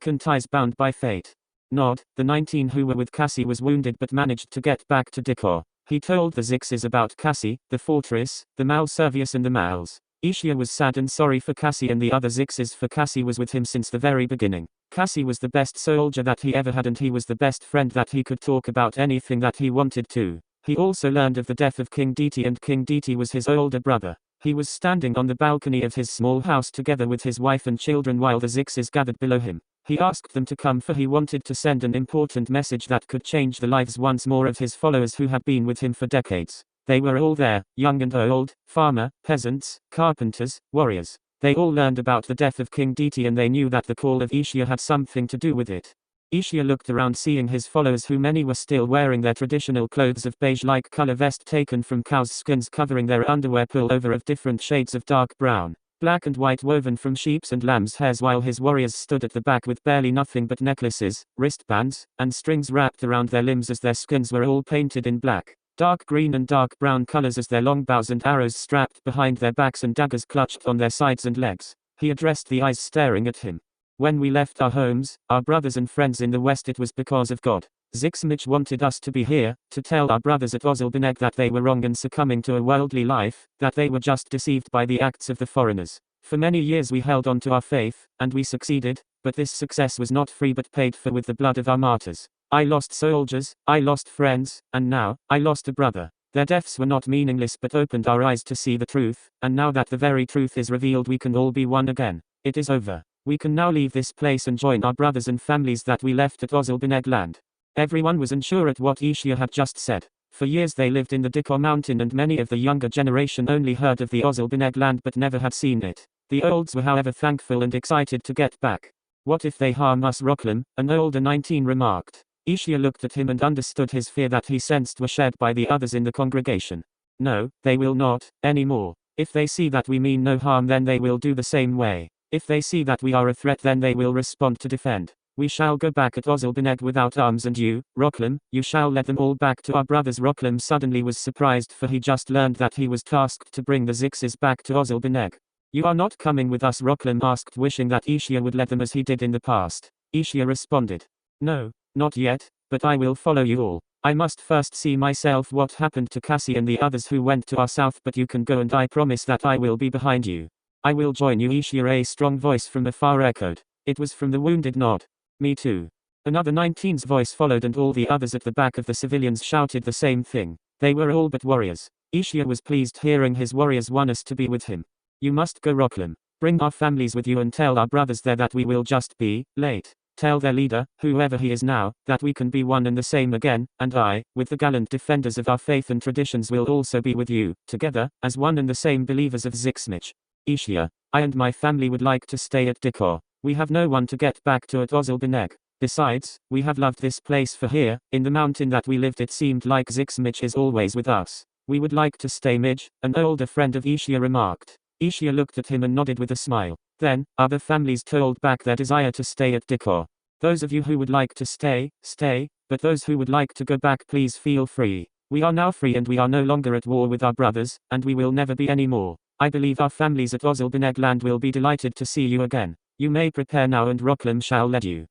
ties bound by fate. Nod, the 19 who were with Cassie, was wounded but managed to get back to Dicor. He told the Zixes about Cassie, the fortress, the Malservius and the Mals. Ishia was sad and sorry for Cassie and the other Zixes, for Cassie was with him since the very beginning. Cassie was the best soldier that he ever had, and he was the best friend that he could talk about anything that he wanted to. He also learned of the death of King Diti, and King Diti was his older brother. He was standing on the balcony of his small house together with his wife and children while the Zixes gathered below him. He asked them to come, for he wanted to send an important message that could change the lives once more of his followers who had been with him for decades. They were all there, young and old, farmer, peasants, carpenters, warriors. They all learned about the death of King Diti, and they knew that the call of Ishia had something to do with it. Ishia looked around, seeing his followers, who many were still wearing their traditional clothes of beige-like color vest taken from cows' skins, covering their underwear pullover of different shades of dark brown, black and white, woven from sheep's and lamb's hairs, while his warriors stood at the back with barely nothing but necklaces, wristbands, and strings wrapped around their limbs, as their skins were all painted in black, dark green and dark brown colors, as their long bows and arrows strapped behind their backs and daggers clutched on their sides and legs. He addressed the eyes staring at him. When we left our homes, our brothers and friends in the west, it was because of God. Zixmich wanted us to be here, to tell our brothers at Ozalbaneg that they were wrong in succumbing to a worldly life, that they were just deceived by the acts of the foreigners. For many years we held on to our faith, and we succeeded, but this success was not free but paid for with the blood of our martyrs. I lost soldiers, I lost friends, and now, I lost a brother. Their deaths were not meaningless but opened our eyes to see the truth, and now that the very truth is revealed, we can all be one again. It is over. We can now leave this place and join our brothers and families that we left at Ozalbaneg land. Everyone was unsure at what Ishia had just said. For years they lived in the Dicor mountain, and many of the younger generation only heard of the Ozalbaneg land but never had seen it. The olds were however thankful and excited to get back. What if they harm us, Rocklam? An older 19 remarked. Ishia looked at him and understood his fear that he sensed were shared by the others in the congregation. No, they will not, anymore. If they see that we mean no harm, then they will do the same way. If they see that we are a threat, then they will respond to defend. We shall go back at Ozalbaneg without arms, and you, Rocklam, you shall let them all back to our brothers. Rocklam suddenly was surprised, for he just learned that he was tasked to bring the Zixes back to Ozalbaneg. You are not coming with us? Rocklam asked, wishing that Ishia would let them as he did in the past. Ishia responded. No, not yet, but I will follow you all. I must first see myself what happened to Cassie and the others who went to our south, but you can go, and I promise that I will be behind you. I will join you. Ishia, a strong voice from afar echoed. It was from the wounded Nod. Me too. Another 19's voice followed, and all the others at the back of the civilians shouted the same thing. They were all but warriors. Ishia was pleased hearing his warriors want us to be with him. You must go, Rocklam. Bring our families with you and tell our brothers there that we will just be late. Tell their leader, whoever he is now, that we can be one and the same again, and I, with the gallant defenders of our faith and traditions, will also be with you, together, as one and the same believers of Zixmich. Ishia, I and my family would like to stay at Dicor. We have no one to get back to at Ozalbaneg. Besides, we have loved this place, for here, in the mountain that we lived, it seemed like Zixmich is always with us. We would like to stay. Midge, an older friend of Ishia, remarked. Ishia looked at him and nodded with a smile. Then, other families told back their desire to stay at Dicor. Those of you who would like to stay, stay, but those who would like to go back, please feel free. We are now free, and we are no longer at war with our brothers, and we will never be anymore. I believe our families at Ozalbaneg land will be delighted to see you again. You may prepare now, and Rocklam shall lead you.